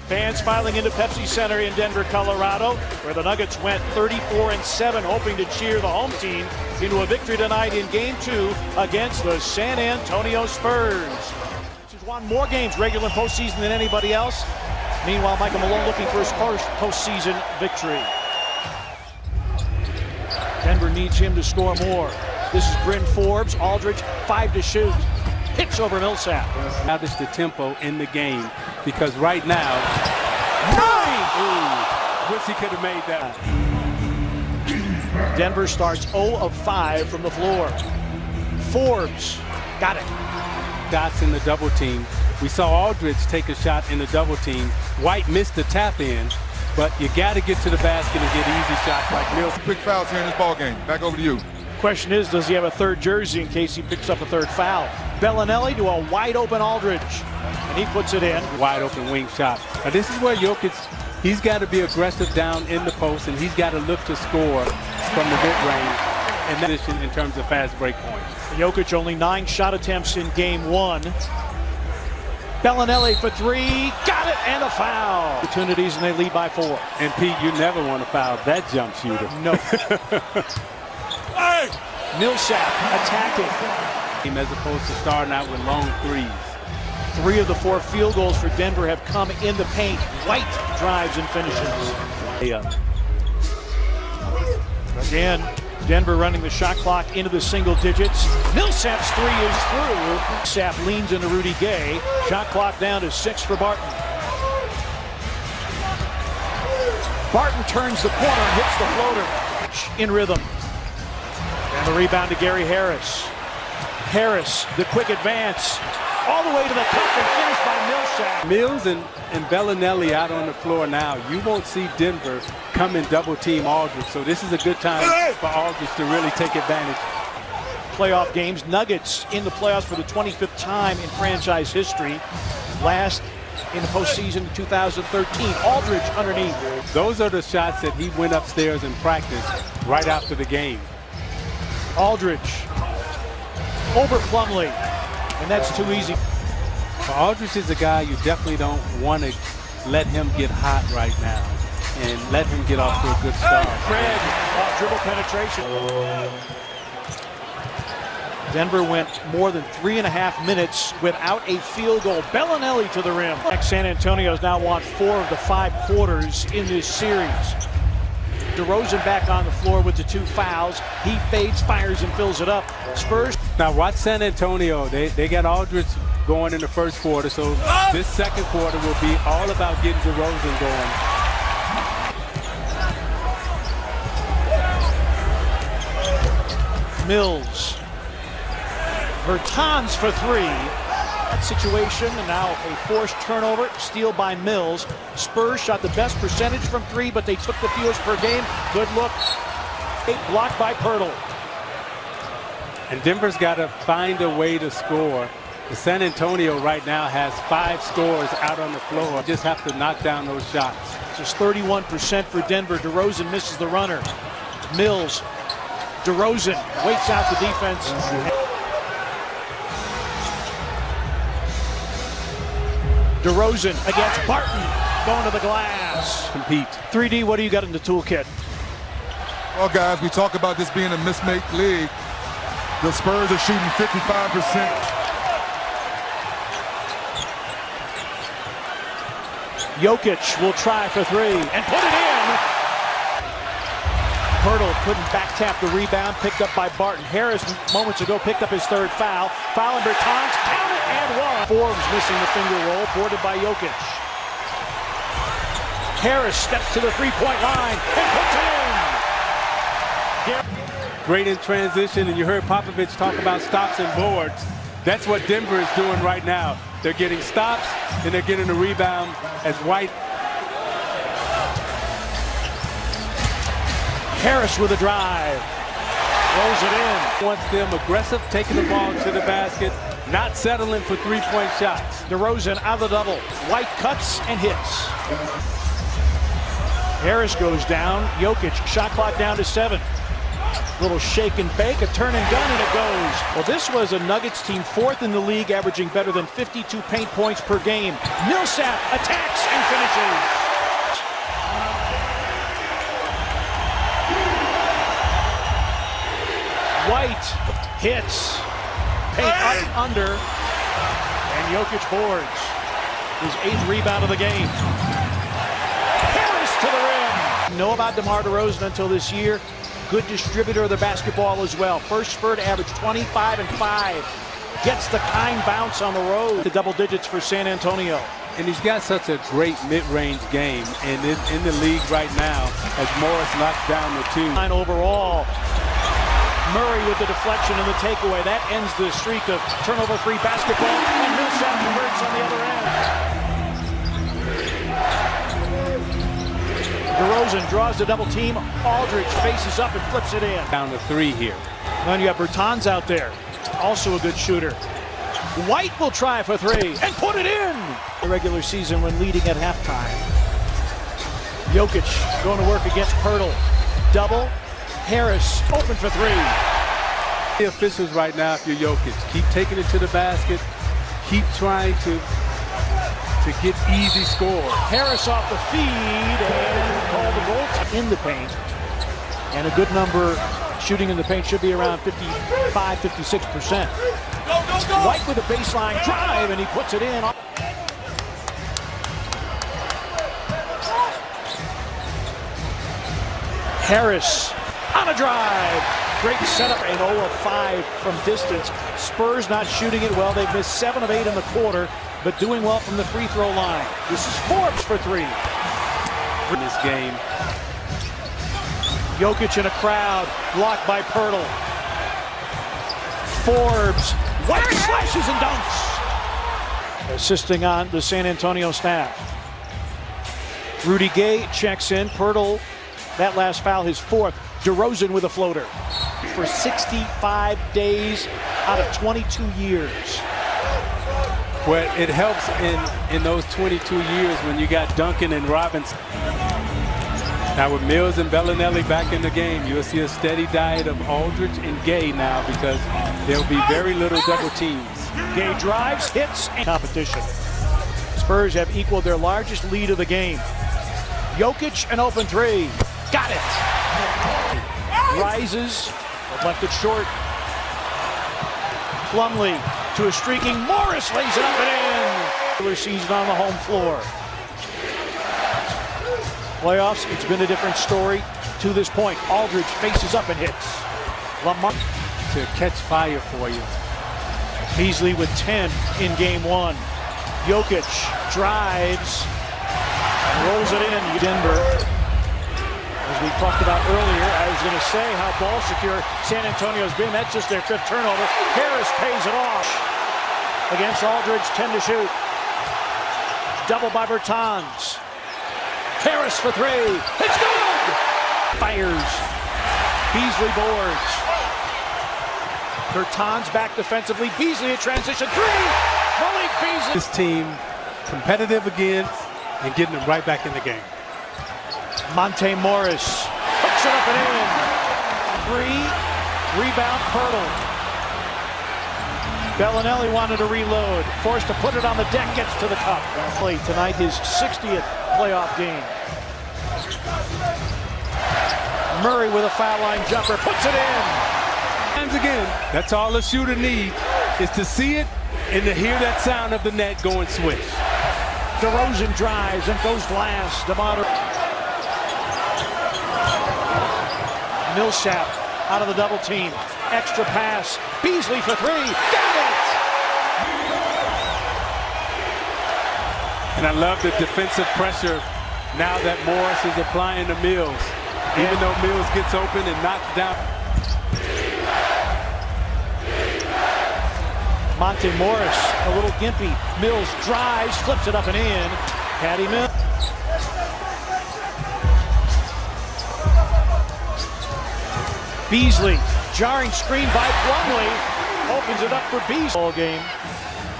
Fans filing into Pepsi Center in Denver, Colorado, where the Nuggets went 34-7, hoping to cheer the home team into a victory tonight in Game 2 against the San Antonio Spurs. He's won more games regular and postseason than anybody else. Meanwhile, Michael Malone looking for his first postseason victory. Denver needs him to score more. This is Bryn Forbes. Aldridge, 5 to shoot. Hits over Millsap. Establish the tempo in the game, because right now, wish he could have made that. Denver starts 0 of 5 from the floor. Forbes got it. Shots in the double team. We saw Aldridge take a shot in the double team. White missed the tap in, but you got to get to the basket and get easy shots like Mills. Quick fouls here in this ball game. Back over to you. Question is, does he have a third jersey in case he picks up a third foul? Bellinelli to a wide open Aldridge, and he puts it in. Wide open wing shot. Now this is where Jokic, he's got to be aggressive down in the post, and he's got to look to score from the mid-range and that position in terms of fast break points. Jokic only 9 shot attempts in Game 1. Bellinelli for 3, got it, and a foul. Opportunities, and they lead by 4. And Pete, you never want to foul that jump shooter. No. Millsap attacking. As opposed to starting out with long threes. 3 of the 4 field goals for Denver have come in the paint. White drives and finishes. Again, Denver running the shot clock into the single digits. Millsap's 3 is through. Millsap leans into Rudy Gay. Shot clock down to 6 for Barton. Barton turns the corner and hits the floater. In rhythm. And the rebound to Gary Harris. Harris, the quick advance, all the way to the cup and finished by Millsap. Mills and Bellinelli out on the floor now. You won't see Denver come and double team Aldridge, so this is a good time for Aldridge to really take advantage. Playoff games, Nuggets in the playoffs for the 25th time in franchise history. Last in the postseason in 2013, Aldridge underneath. Those are the shots that he went upstairs and practiced right after the game. Aldridge over Plumlee, and that's too easy. Aldridge is a guy you definitely don't want to let him get hot right now and let him get off to a good start. Craig, dribble penetration. Denver went more than 3.5 minutes without a field goal. Bellinelli to the rim. San Antonio's now won 4 of the 5 quarters in this series. DeRozan back on the floor with the 2 fouls. He fades, fires, and fills it up. Spurs. Now watch San Antonio. They got Aldridge going in the first quarter, so this second quarter will be all about getting DeRozan going. Mills. Bertans for 3. That situation, and now a forced turnover, steal by Mills. Spurs shot the best percentage from 3, but they took the fewest per game. Good look. Blocked by Pirtle. And Denver's got to find a way to score. The San Antonio right now has 5 scores out on the floor. Just have to knock down those shots. Just 31% for Denver. DeRozan misses the runner. Mills. DeRozan waits out the defense. DeRozan against Barton, going to the glass. Compete. 3D, what do you got in the toolkit? Well, guys, we talk about this being a mismake league. The Spurs are shooting 55%. Jokic will try for 3 and put it in. Pirtle couldn't back tap the rebound, picked up by Barton. Harris moments ago picked up his 3rd foul. Foul and Bertans, count it and 1. Forbes missing the finger roll, boarded by Jokic. Harris steps to the 3-point line and puts it in. Great in transition, and you heard Popovich talk about stops and boards. That's what Denver is doing right now. They're getting stops and they're getting the rebound as White. Harris with a drive. Rolls it in. Wants them aggressive, taking the ball to the basket, not settling for 3-point shots. DeRozan out of the double. White cuts and hits. Harris goes down. Jokic, shot clock down to 7. Little shake and bake, a turn and gun, and it goes. Well, this was a Nuggets team 4th in the league, averaging better than 52 paint points per game. Millsap attacks and finishes. White hits. Paint up under. And Jokic boards. His 8th rebound of the game. Harris to the rim. Know about DeMar DeRozan until this year. Good distributor of the basketball as well. First spurt average 25 and 5. Gets the kind bounce on the road to double digits for San Antonio. And he's got such a great mid-range game. And in the league right now, as Morris knocks down the 2. Overall, Murray with the deflection and the takeaway. That ends the streak of turnover-free basketball. And Millsap converts on the other end. DeRozan draws the double team. Aldridge faces up and flips it in. Down to 3 here. Then you have Bertans out there, also a good shooter. White will try for 3 and put it in. The regular season when leading at halftime. Jokic going to work against Pirtle. Double. Harris open for 3. The officials right now, if you're Jokic, keep taking it to the basket. Keep trying to get easy scores. Harris off the feed and called the goal in the paint. And a good number shooting in the paint should be around 55, 56%. White with a baseline drive and he puts it in. Harris on a drive. Great setup and 0 of 5 from distance. Spurs not shooting it well. They've missed 7 of 8 in the quarter, but doing well from the free throw line. This is Forbes for 3. In this game. Jokic in a crowd, blocked by Pirtle. Forbes, White slashes and dunks. Assisting on the San Antonio staff. Rudy Gay checks in. Pirtle, that last foul, his 4th. DeRozan with a floater. For 65 days out of 22 years. Well, it helps in those 22 years when you got Duncan and Robinson. Now with Mills and Bellinelli back in the game, you'll see a steady diet of Aldridge and Gay now because there'll be very little double teams. Gay drives, hits, and competition. Spurs have equaled their largest lead of the game. Jokic, an open 3. Got it. Rises, but left it short. Plumlee to a streaking Morris, lays it up and in. Regular season on the home floor. Playoffs, it's been a different story to this point. Aldridge faces up and hits. Lamar to catch fire for you. Beasley with 10 in game 1. Jokic drives and rolls it in. Denver. As we talked about earlier, I was going to say how ball secure San Antonio's been. That's just their 5th turnover. Harris pays it off against Aldridge, 10 to shoot. Double by Bertans. Harris for 3. It's good! Fires. Beasley boards. Bertans back defensively. Beasley a transition 3. Malik Beasley. This team competitive again and getting them right back in the game. Monte Morris hooks it up and in. 3. Rebound Pirtle. Bellinelli wanted to reload. Forced to put it on the deck. Gets to the cup. Tonight his 60th playoff game. Murray with a foul line jumper. Puts it in. Times again, that's all a shooter needs is to see it and to hear that sound of the net going swish. DeRozan drives and goes last. DeMar Millsap out of the double team. Extra pass. Beasley for 3. Got it! And I love the defensive pressure now that Morris is applying to Mills. Even though Mills gets open and knocks down. Monte Morris, a little gimpy. Mills drives, flips it up and in. Patty Mills. Beasley, jarring screen by Plumlee, opens it up for Beasley. All game,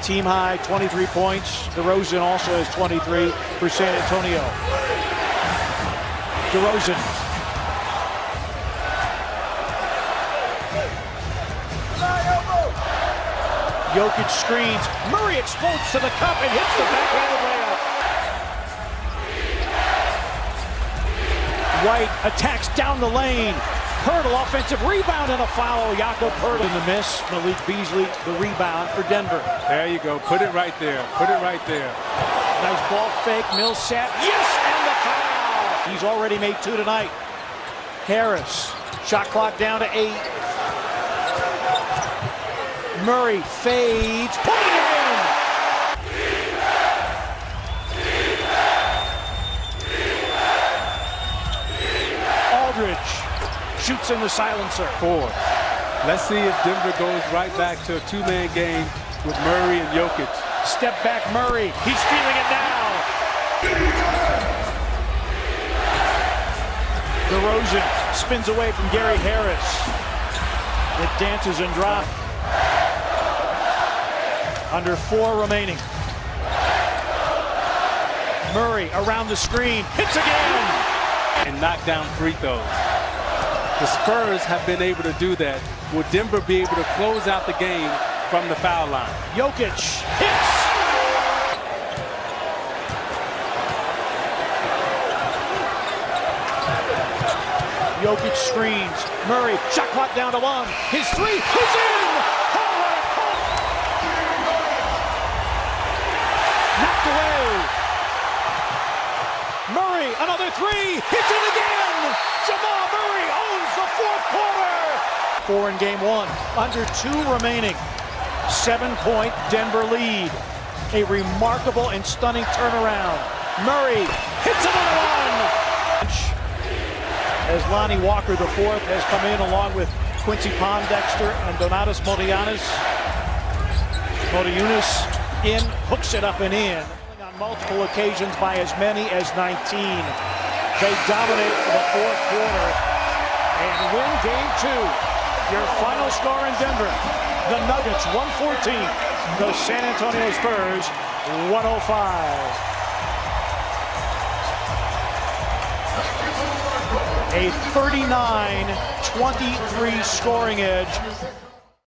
team high 23 points. DeRozan also has 23 for San Antonio. DeRozan Jokic screens. Murray explodes to the cup and hits the backhanded layup. White attacks down the lane. Hurdle offensive rebound and a foul. Jakob Hurdle in the miss. Malik Beasley the rebound for Denver. There you go. Put it right there. Put it right there. Nice ball fake. Millsap. Yes, and the foul. He's already made 2 tonight. Harris. Shot clock down to 8. Murray fades. Putting it in. Aldridge shoots in the silencer. 4. Let's see if Denver goes right back to a 2-man game with Murray and Jokic. Step back Murray. He's feeling it now. DeRozan spins away from Gary Harris. It dances and drops. Under 4 remaining. Murray around the screen. Hits again. And knock down free throws. The Spurs have been able to do that. Will Denver be able to close out the game from the foul line? Jokic hits. Jokic screens. Murray, shot clock down to 1. His 3 is in. Knocked away. Murray, another 3. Hits it again. Jamal Murray owns the 4th quarter. 4 in game 1. Under 2 remaining. 7-point Denver lead. A remarkable and stunning turnaround. Murray hits another one. As Lonnie Walker IV has come in along with Quincy Pondexter and Donatas Motiejunas. Motiejunas in, hooks it up and in. On multiple occasions by as many as 19. They dominate the 4th quarter and win game 2. Your final score in Denver, the Nuggets 114, the San Antonio Spurs 105. A 39-23 scoring edge.